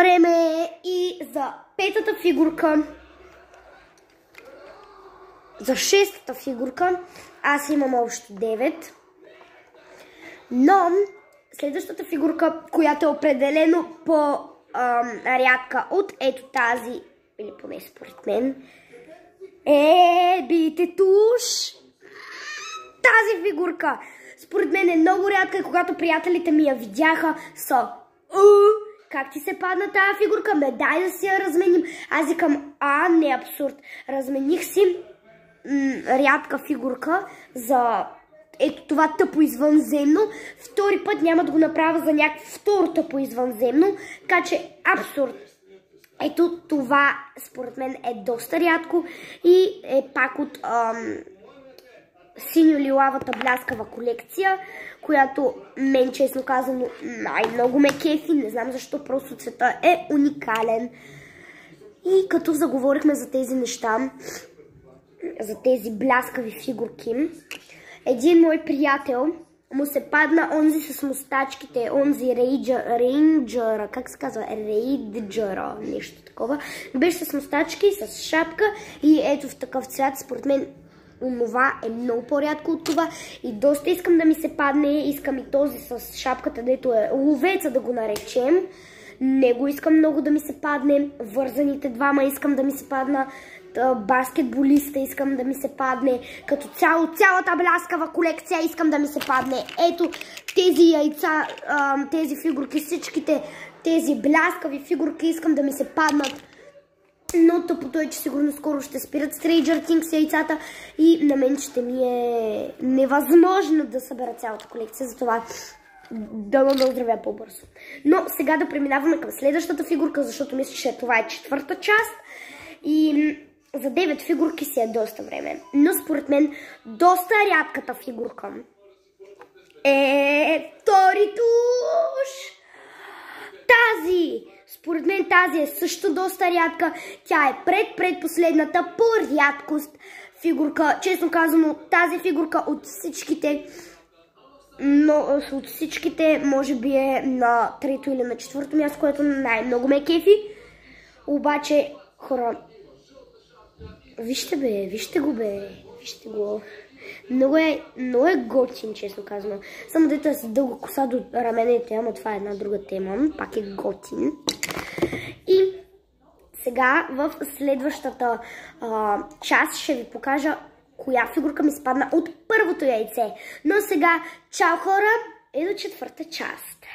Време е и за петата фигурка. За шестата фигурка. Аз имам общо 9. Но следващата фигурка, която е определено по-рядка от ето тази, или поне според мен, бийте туш! Тази фигурка според мен е много рядка и когато приятелите ми я видяха са как ти се падна тази фигурка? Дай да си я разменим. Аз викам, не абсурд. Размених си рядка фигурка за ето това тъпо извънземно. Втори път няма да го направя за някакво второ тъпо извънземно. Така че абсурд. Ето това според мен е доста рядко и е пак от синьо-лилавата бляскава колекция, която мен честно казано най-много ме кефи. Не знам защо, просто цвета е уникален. И като заговорихме за тези неща, за тези бляскави фигурки, един мой приятел му се падна онзи с мустачките, онзи рейнджъра, как се казва? Рейнджъра, нещо такова. Беше с мустачки, с шапка и ето в такъв цвят. Според мен онова е много по-рядко от това и доста искам да ми се падне. Искам и този с шапката, дето е ловеца да го наречем. Него искам много да ми се падне. Вързаните двама искам да ми се падна. Баскетболиста искам да ми се падне. Като цяло, цялата бляскава колекция искам да ми се падне. Ето тези яйца, тези фигурки, всичките тези бляскави фигурки искам да ми се паднат. Но тъпото е, че сигурно скоро ще спират Stranger Things яйцата и на мен ще ми е невъзможно да събера цялата колекция, затова да ме оздравя по-бързо. Но сега да преминаваме към следващата фигурка, защото мисля, че това е четвърта част и за 9 фигурки си е доста време. Но според мен доста рядката фигурка е втори туш. Тази! Според мен тази е също доста рядка. Тя е предпоследната по рядкост фигурка. Честно казано, тази фигурка от всичките, може би е на трето или на четвърто място, което най-много ме кефи. Обаче, хора, вижте го. Много е готин, честно казано. Само дето е с дълга коса до раменете, ама това е една друга тема. Пак е готин. И сега в следващата част ще ви покажа коя фигурка ми спадна от първото яйце. Но сега, чао хора, и до четвърта част.